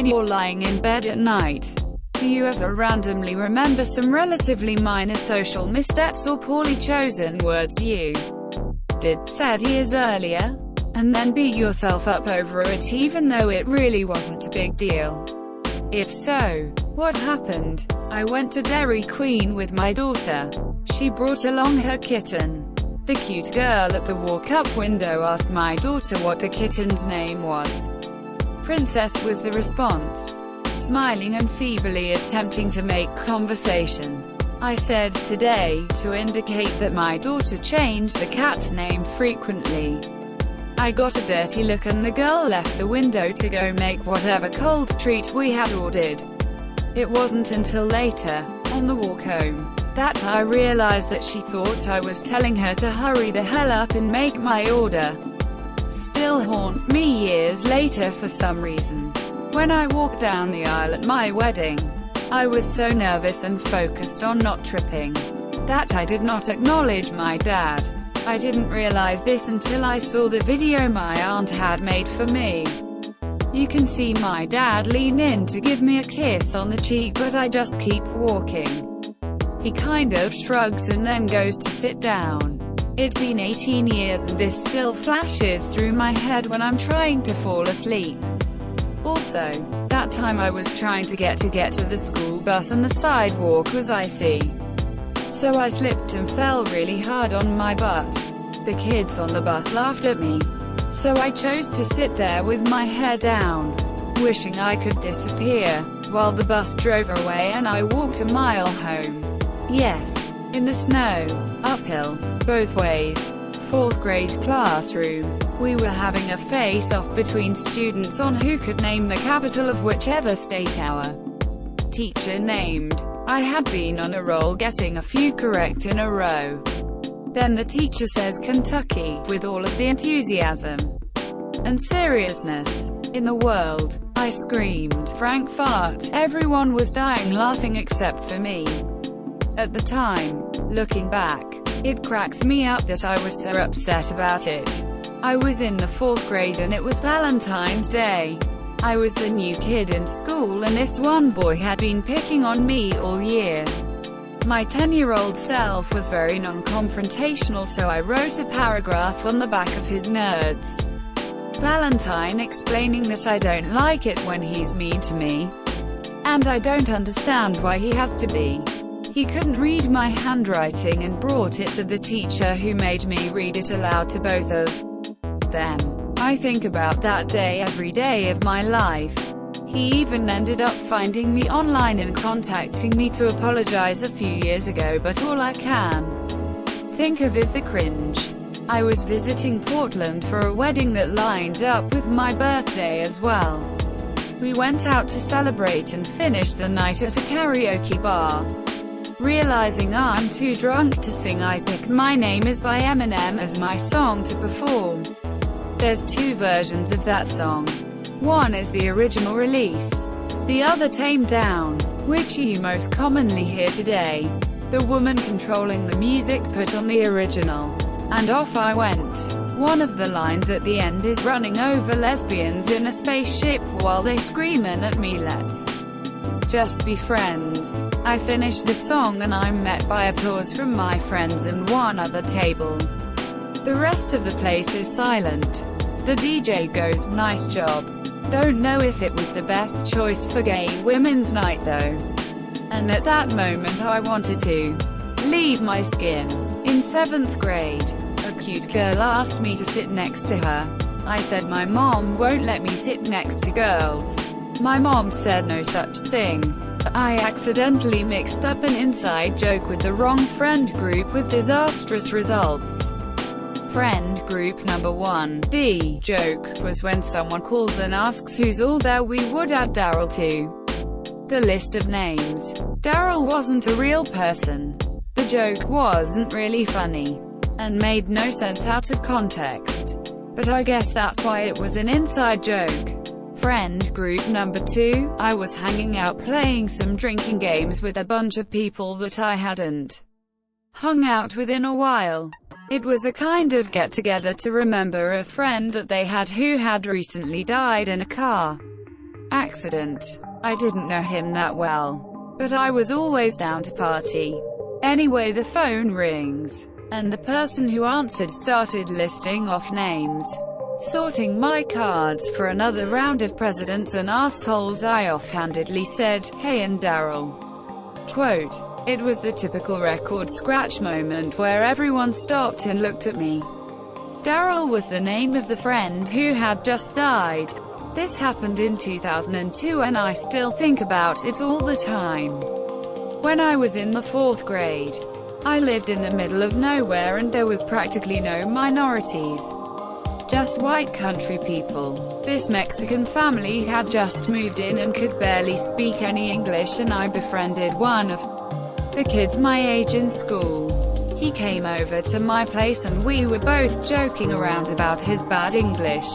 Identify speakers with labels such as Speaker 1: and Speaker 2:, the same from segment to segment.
Speaker 1: when you're lying in bed at night. Do you ever randomly remember some relatively minor social missteps or poorly chosen words you said years earlier, and then beat yourself up over it even though it really wasn't a big deal? If so, what happened? I went to Dairy Queen with my daughter. She brought along her kitten. The cute girl at the walk-up window asked my daughter what the kitten's name was. Princess was the response. Smiling and feebly attempting to make conversation, I said, "Today," to indicate that my daughter changed the cat's name frequently. I got a dirty look and the girl left the window to go make whatever cold treat we had ordered. It wasn't until later, on the walk home, that I realized that she thought I was telling her to hurry the hell up and make my order. Still haunts me years later for some reason. When I walked down the aisle at my wedding, I was so nervous and focused on not tripping that I did not acknowledge my dad. I didn't realize this until I saw the video my aunt had made for me. You can see my dad lean in to give me a kiss on the cheek, but I just keep walking. He kind of shrugs and then goes to sit down. It's been 18 years and this still flashes through my head when I'm trying to fall asleep. Also, that time I was trying to get to the school bus and the sidewalk was icy. So I slipped and fell really hard on my butt. The kids on the bus laughed at me. So I chose to sit there with my head down, wishing I could disappear, while the bus drove away and I walked a mile home. Yes, in the snow, uphill, both ways. 4th grade classroom. We were having a face-off between students on who could name the capital of whichever state our teacher named. I had been on a roll getting a few correct in a row. Then the teacher says Kentucky, with all of the enthusiasm and seriousness in the world. I screamed, "Frank fart!" Everyone was dying laughing except for me. At the time, looking back, it cracks me up that I was so upset about it. I was in the 4th grade and it was Valentine's Day. I was the new kid in school and this one boy had been picking on me all year. My 10-year-old self was very non-confrontational, so I wrote a paragraph on the back of his Nerds Valentine explaining that I don't like it when he's mean to me, and I don't understand why he has to be. He couldn't read my handwriting and brought it to the teacher, who made me read it aloud to both of them. I think about that day every day of my life. He even ended up finding me online and contacting me to apologize a few years ago, but all I can think of is the cringe. I was visiting Portland for a wedding that lined up with my birthday as well. We went out to celebrate and finished the night at a karaoke bar. Realizing I'm too drunk to sing, I picked My Name Is by Eminem as my song to perform. There's 2 versions of that song. One is the original release. The other tamed down, which you most commonly hear today. The woman controlling the music put on the original, and off I went. One of the lines at the end is running over lesbians in a spaceship while they screaming at me, "Let's just be friends." I finish the song and I'm met by applause from my friends and one other table. The rest of the place is silent. The DJ goes, "Nice job." Don't know if it was the best choice for gay women's night though. And at that moment I wanted to leave my skin. In 7th grade, a cute girl asked me to sit next to her. I said my mom won't let me sit next to girls. My mom said no such thing. I accidentally mixed up an inside joke with the wrong friend group with disastrous results. Friend group number 1. The joke was when someone calls and asks who's all there, we would add Daryl to the list of names. Daryl wasn't a real person. The joke wasn't really funny, and made no sense out of context. But I guess that's why it was an inside joke. Friend group number 2. I was hanging out playing some drinking games with a bunch of people that I hadn't hung out with in a while. It was a kind of get-together to remember a friend that they had who had recently died in a car accident. I didn't know him that well, but I was always down to party. Anyway, the phone rings, and the person who answered started listing off names, sorting my cards for another round of presidents and assholes. I offhandedly said, "Hey," and Daryl. Quote, "It was the typical record scratch moment where everyone stopped and looked at me." Daryl was the name of the friend who had just died. This happened in 2002 and I still think about it all the time. When I was in the 4th grade, I lived in the middle of nowhere and there was practically no minorities. Just white country people. This Mexican family had just moved in and could barely speak any English, and I befriended one of the kids my age in school. He came over to my place and we were both joking around about his bad English.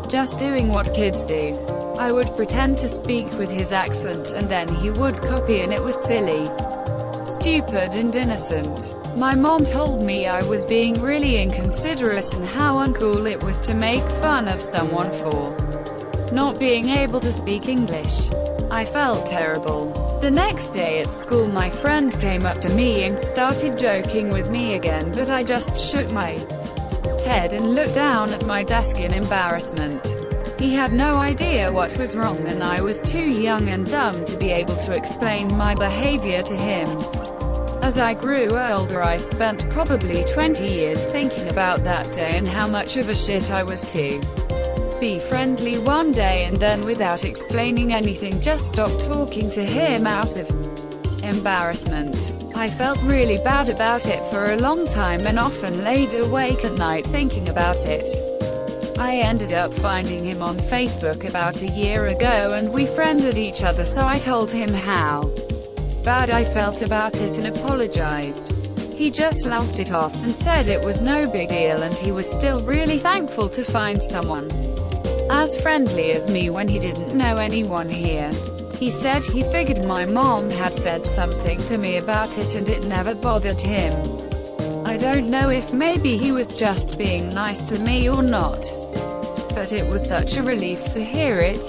Speaker 1: Just doing what kids do. I would pretend to speak with his accent and then he would copy, and it was silly, stupid and innocent. My mom told me I was being really inconsiderate and how uncool it was to make fun of someone for not being able to speak English. I felt terrible. The next day at school, my friend came up to me and started joking with me again, but I just shook my head and looked down at my desk in embarrassment. He had no idea what was wrong, and I was too young and dumb to be able to explain my behavior to him. As I grew older, I spent probably 20 years thinking about that day and how much of a shit I was to be friendly one day and then, without explaining anything, just stop talking to him out of embarrassment. I felt really bad about it for a long time and often laid awake at night thinking about it. I ended up finding him on Facebook about a year ago and we friended each other, so I told him how bad I felt about it and apologized. He just laughed it off and said it was no big deal and he was still really thankful to find someone as friendly as me when he didn't know anyone here. He said he figured my mom had said something to me about it and it never bothered him. I don't know if maybe he was just being nice to me or not, but it was such a relief to hear it.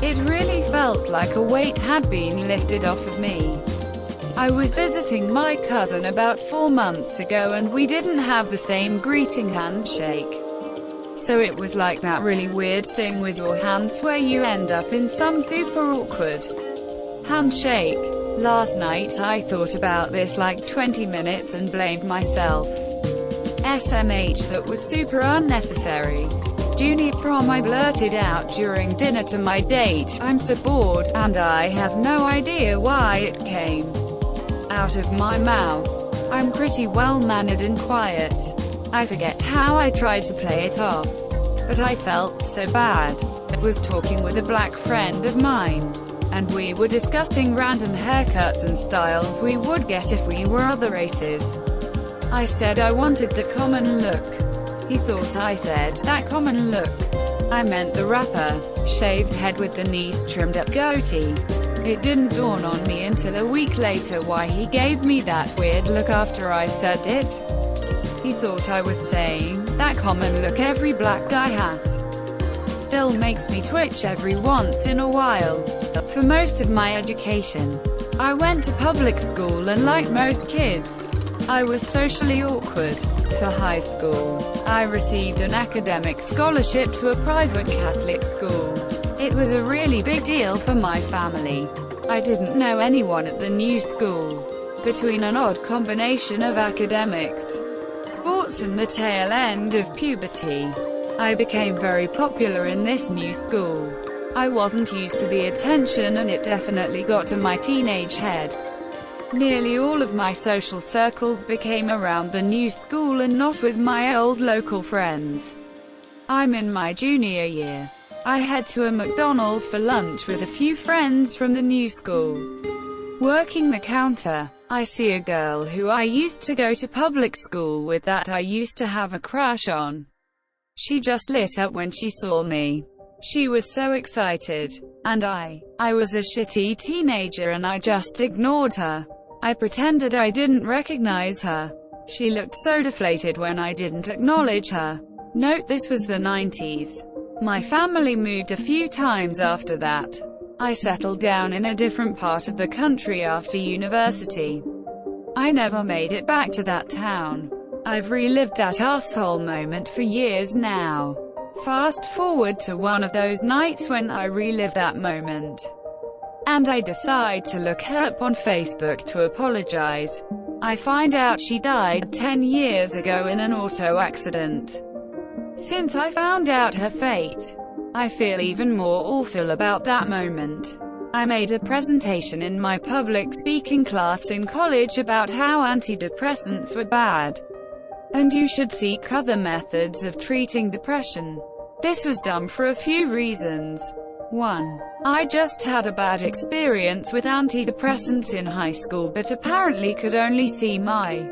Speaker 1: It really felt like a weight had been lifted off of me. I was visiting my cousin about 4 months ago and we didn't have the same greeting handshake. So it was like that really weird thing with your hands where you end up in some super awkward handshake. Last night I thought about this like 20 minutes and blamed myself. SMH, that was super unnecessary. Junior prom, I blurted out during dinner to my date, "I'm so bored," and I have no idea why it came out of my mouth. I'm pretty well-mannered and quiet. I forget how I tried to play it off, but I felt so bad. I was talking with a black friend of mine, and we were discussing random haircuts and styles we would get if we were other races. I said I wanted the common look. He thought I said that common look. I meant the rapper, shaved head with the knees trimmed up goatee. It didn't dawn on me until a week later why he gave me that weird look after I said it. He thought I was saying, that common look every black guy has. Still makes me twitch every once in a while. For most of my education, I went to public school and like most kids, I was socially awkward. For high school, I received an academic scholarship to a private Catholic school. It was a really big deal for my family. I didn't know anyone at the new school. Between an odd combination of academics, sports and the tail end of puberty, I became very popular in this new school. I wasn't used to the attention and it definitely got to my teenage head. Nearly all of my social circles became around the new school and not with my old local friends. I'm in my junior year. I head to a McDonald's for lunch with a few friends from the new school. Working the counter, I see a girl who I used to go to public school with that I used to have a crush on. She just lit up when she saw me. She was so excited. And I was a shitty teenager and I just ignored her. I pretended I didn't recognize her. She looked so deflated when I didn't acknowledge her. Note this was the 90s. My family moved a few times after that. I settled down in a different part of the country after university. I never made it back to that town. I've relived that asshole moment for years now. Fast forward to one of those nights when I relive that moment. And I decide to look her up on Facebook to apologize. I find out she died 10 years ago in an auto accident. Since I found out her fate, I feel even more awful about that moment. I made a presentation in my public speaking class in college about how antidepressants were bad, and you should seek other methods of treating depression. This was dumb for a few reasons. 1. I just had a bad experience with antidepressants in high school but apparently could only see my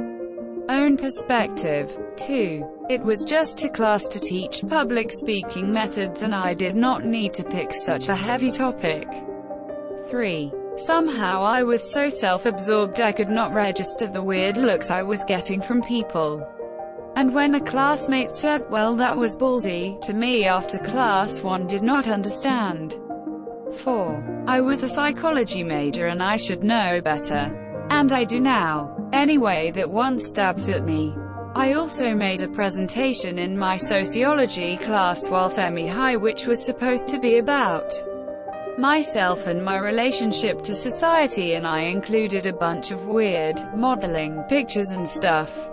Speaker 1: own perspective. 2. It was just a class to teach public speaking methods and I did not need to pick such a heavy topic. 3. Somehow I was so self-absorbed I could not register the weird looks I was getting from people. And when a classmate said, "Well, that was ballsy," to me after class, one did not understand. 4. I was a psychology major and I should know better. And I do now. Anyway, that one stabs at me. I also made a presentation in my sociology class while semi-high which was supposed to be about myself and my relationship to society, and I included a bunch of weird, modeling, pictures and stuff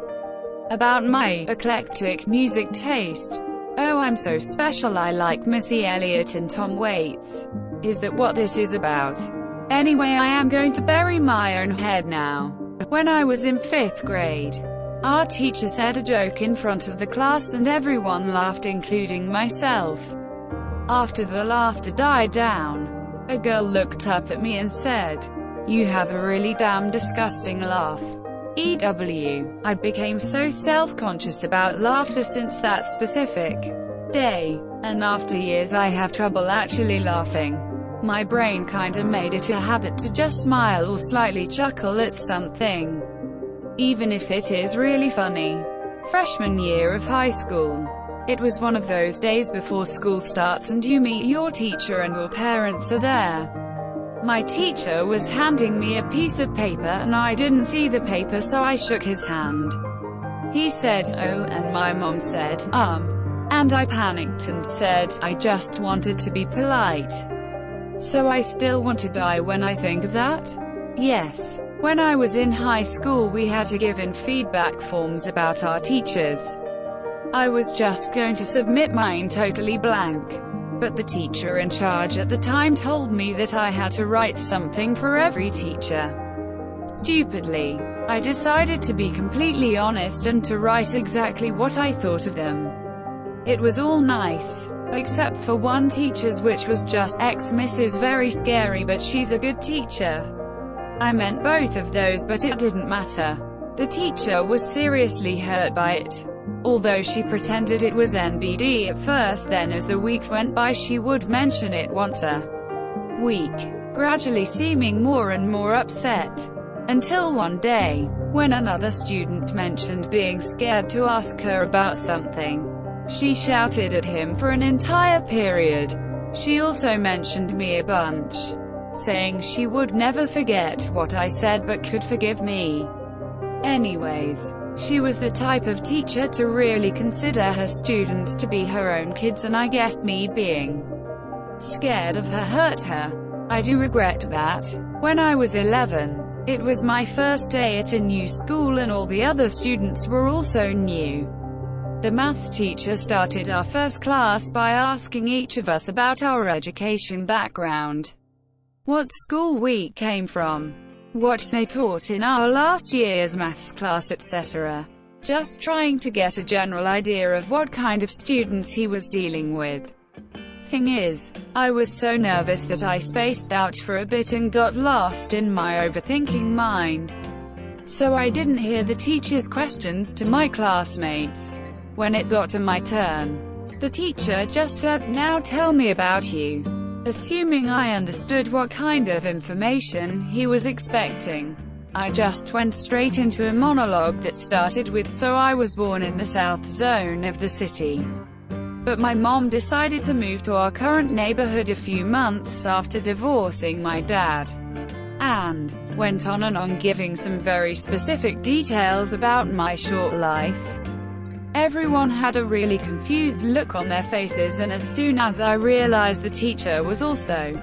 Speaker 1: about my eclectic music taste. Oh, I'm so special, I like Missy Elliott and Tom Waits. Is that what this is about? Anyway, I am going to bury my own head now. When I was in 5th grade, our teacher said a joke in front of the class and everyone laughed, including myself. After the laughter died down, a girl looked up at me and said, "You have a really damn disgusting laugh." I became so self-conscious about laughter since that specific day, and after years I have trouble actually laughing. My brain kinda made it a habit to just smile or slightly chuckle at something, even if it is really funny. Freshman year of high school. It was one of those days before school starts and you meet your teacher and your parents are there. My teacher was handing me a piece of paper and I didn't see the paper, so I shook his hand. He said, "Oh," and my mom said, and I panicked and said, "I just wanted to be polite." So I still want to die when I think of that? Yes. When I was in high school we had to give in feedback forms about our teachers. I was just going to submit mine totally blank. But the teacher in charge at the time told me that I had to write something for every teacher. Stupidly, I decided to be completely honest and to write exactly what I thought of them. It was all nice, except for one teacher's, which was just Mrs. Very Scary, but she's a good teacher. I meant both of those, but it didn't matter. The teacher was seriously hurt by it. Although she pretended it was NBD at first, then as the weeks went by she would mention it once a week, gradually seeming more and more upset. Until one day, when another student mentioned being scared to ask her about something, she shouted at him for an entire period. She also mentioned me a bunch, saying she would never forget what I said but could forgive me. Anyways, she was the type of teacher to really consider her students to be her own kids, and I guess me being scared of her hurt her. I do regret that. When I was 11, it was my first day at a new school and all the other students were also new. The maths teacher started our first class by asking each of us about our education background, what school we came from, what they taught in our last year's maths class, etc. Just trying to get a general idea of what kind of students he was dealing with. Thing is, I was so nervous that I spaced out for a bit and got lost in my overthinking mind. So I didn't hear the teacher's questions to my classmates. When it got to my turn, the teacher just said, "Now tell me about you." Assuming I understood what kind of information he was expecting, I just went straight into a monologue that started with, "So I was born in the south zone of the city. But my mom decided to move to our current neighborhood a few months after divorcing my dad, and went on and on giving some very specific details about my short life. Everyone had a really confused look on their faces, and as soon as I realized the teacher was also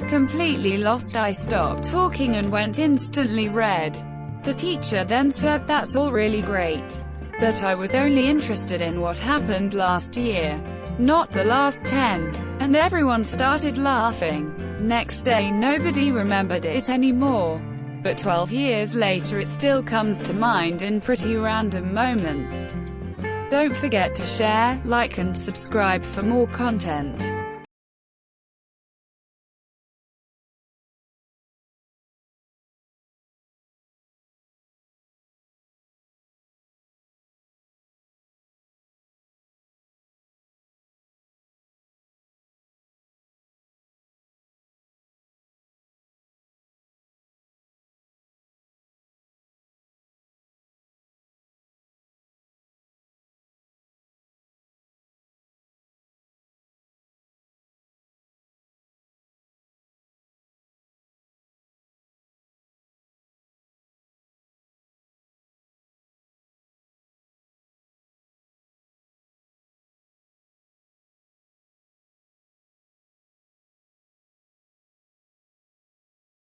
Speaker 1: completely lost, I stopped talking and went instantly red. The teacher then said, "That's all really great, but I was only interested in what happened last year, not the last 10. And everyone started laughing. Next day nobody remembered it anymore. But 12 years later it still comes to mind in pretty random moments. Don't forget to share, like and subscribe for more content.